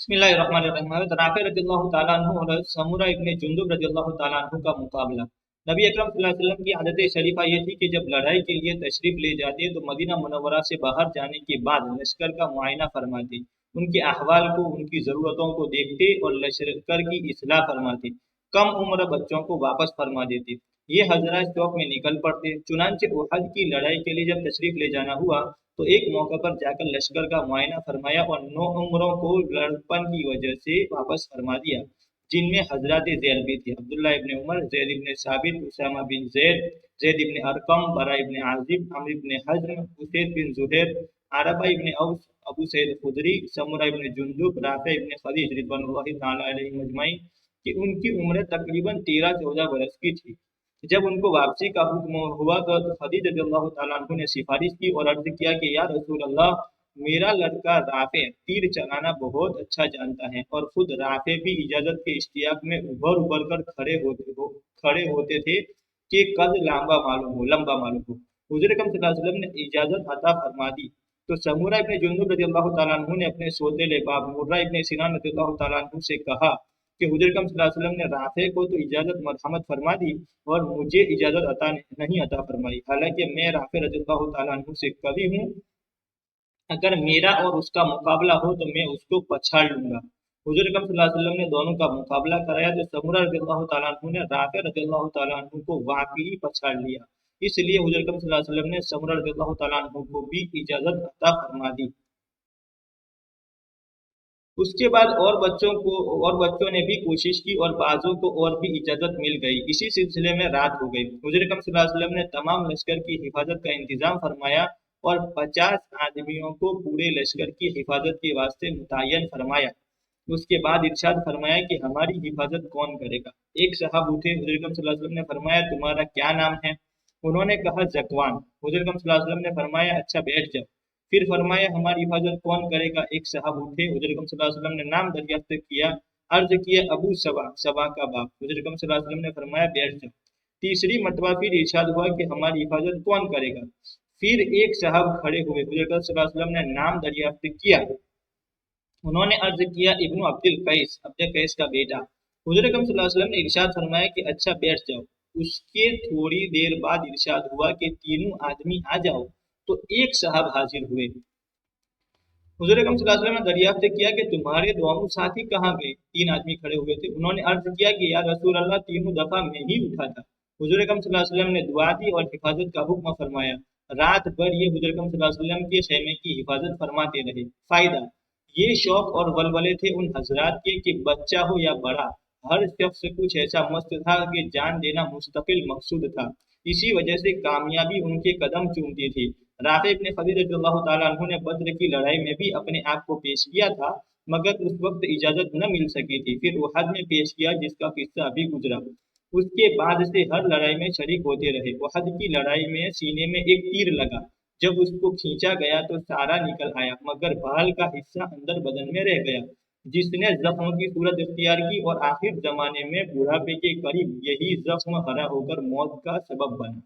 बिस्मिल्लाहिर्रहमानिर्रहीम। हज़रत राफ़ी रज़ियल्लाहु ताला अन्हु और समूरा इब्न जुंदुब रज़ियल्लाहु ताला अन्हु का मुकाबला। नबी अकरम सल्लल्लाहु अलैहि वसल्लम की आदत शरीफा ये थी कि जब लड़ाई के लिए तशरीफ ले जाते तो मदीना मुनव्वरा से बाहर जाने के बाद लश्कर का मुआयना फरमाते, उनके अहवाल को, उनकी ज़रूरतों को देखते और लश्कर की इस्लाह फरमाते। कम उम्र बच्चों को वापस फरमा देते। ये हजरत चौक में निकल पड़ते। चुनांचे उहद की लड़ाई के लिए जब तशरीफ ले जाना हुआ तो एक मौके पर जाकर लश्कर का मुआयना फरमाया और 9 उम्रों को लड़पन की वजह से वापस फरमा दिया, जिनमें हजरत ज़ैद भी थे, अब्दुल्ला इब्न उमर, ज़ैद इब्न साबित, उसामा बिन ज़ैद, ज़ैद इब्न अरकम, बरा इब्न आजिब, अम्र इब्न हज़्म, उसैद बिन ज़ुहैर, अरबा इब्न औस, अबू सईद खुदरी, समूरा इब्न जुंदुब, राफ़ी इब्न खदीज रिज़वानुल्लाहि तआला अलैहिम अजमईन कि उनकी उम्र तकरीबन 13-14 बरस की थी। जब उनको वापसी का हुक्म हुआ तो खदीजा रज़ियल्लाहु ताला अन्हा ने सिफारिश की और अर्ज किया कि या रसूल अल्लाह, मेरा लड़का राफ़े तीर चलाना बहुत अच्छा जानता है और खुद राफ़े भी इजाजत के इश्तियाक में उभर उभर कर खड़े होते थे कि कद लंबा मालूम हो। हुज़ूर अकरम सल्लल्लाहु अलैहि वसल्लम ने इजाजत अता फरमा दी तो समूरा इब्न जुंदुब रज़ियल्लाहु ताला अन्हु ने अपने सौतेले बाप मुर्रा इब्न सिनान रज़ियल्लाहु ताला अन्हु से कहा कि हुज़ूर अकरम सल्लल्लाहु अलैहि वसल्लम ने राफ़े को तो इजाजत मरहमत फरमा दी और मुझे इजाजत नहीं अता फरमाई, हालांकि मैं राफ़े रज़ियल्लाहु ताला अन्हु से कवि हूँ। अगर मेरा और उसका मुकाबला हो तो मैं उसको पछाड़ लूंगा। हुज़ूर अकरम सल्लल्लाहु अलैहि वसल्लम ने दोनों का मुकाबला कराया तो समूरा रज़ियल्लाहु ताला अन्हु ने राफ़े रज़ियल्लाहु ताला अन्हु को वाकई पछाड़ लिया। इसलिए हुज़ूर अकरम सल्लल्लाहु अलैहि वसल्लम ने समूरा रज़ियल्लाहु ताला अन्हु को भी इजाजत अता फरमा दी। उसके बाद और बच्चों ने भी कोशिश की और बाजों को और भी इजाजत मिल गई। इसी सिलसिले में रात हो गई। हुज़ूर अकरम सल्लल्लाहु अलैहि वसल्लम ने तमाम लश्कर की हिफाजत का इंतजाम फरमाया और 50 आदमियों को पूरे लश्कर की हिफाजत के वास्ते मुतय्यन फरमाया। उसके बाद इरशाद फरमाया कि हमारी हिफाजत कौन करेगा। एक साहब उठे, हुज़ूर अकरम सल्लल्लाहु अलैहि वसल्लम ने फरमाया तुम्हारा क्या नाम है? उन्होंने कहा ज़कवान। हुज़ूर अकरम सल्लल्लाहु अलैहि वसल्लम ने फरमाया अच्छा बैठ जाओ। फिर फरमाया हमारी हिफाजत कौन करेगा? एक साहब उठे, हुज़ूर अकरम सल्लल्लाहु अलैहि वसल्लम ने नाम दरियाफ्त किया, अर्ज किया अबू सबा, सबा का बाप। हुज़ूर अकरम सल्लल्लाहु अलैहि वसल्लम ने फरमाया बैठ जाओ। तीसरी मरतबा फिर इरशाद हुआ कि हमारी हिफाजत कौन करेगा? फिर एक साहब खड़े हुए, हुज़ूर अकरम सल्लल्लाहु अलैहि वसल्लम ने नाम दरियाफ्त किया, उन्होंने अर्ज किया इब्नु अब्दुल कैस, अब्दुल कैस का बेटा। हुज़ूर अकरम सल्लल्लाहु अलैहि वसल्लम ने इरशाद फरमाया कि अच्छा बैठ जाओ। उसके थोड़ी देर बाद इरशाद हुआ कि तीनों आदमी आ जाओ, तो एक साहब हाजिर हुए। हुज़ूर अकरम सल्लल्लाहु अलैहि वसल्लम ने दरियाफ्त किया कि तुम्हारे दोनों साथी कहाँ गए? 3 आदमी खड़े हुए थे। उन्होंने अर्ज किया कि या रसूल अल्लाह, तीनों दफा मैं ही उठा था। हुज़ूर अकरम सल्लल्लाहु अलैहि वसल्लम ने दुआ दी और हिफाजत का हुक्म फरमाया। रात भर ये हुज़ूर अकरम सल्लल्लाहु अलैहि वसल्लम के खेमे की हिफाजत फरमाते रहे। फायदा, ये शौक और वलवले थे उन हजरात के कि बच्चा हो या बड़ा, हर शख्स कुछ ऐसा मस्त था कि जान देना मुस्तकिल मकसूद था। इसी वजह से कामयाबी उनके कदम चूमती थी। राफ़ी इब्न खदीज रज़ियल्लाहु ताला अन्हु ने बद्र की लड़ाई में भी अपने आप को पेश किया था, मगर उस वक्त इजाजत न मिल सकी थी। फिर उहद में पेश किया, जिसका किस्सा अभी गुजरा। उसके बाद से हर लड़ाई में शरीक होते रहे। उहद की लड़ाई में सीने में एक तीर लगा, जब उसको खींचा गया तो सारा निकल आया, मगर बाल का हिस्सा अंदर बदन में रह गया, जिसने जख्म की सूरत इख्तियार की और आखिर जमाने में बुढ़ापे के करीब यही जख्म हरा होकर मौत का सबब बना।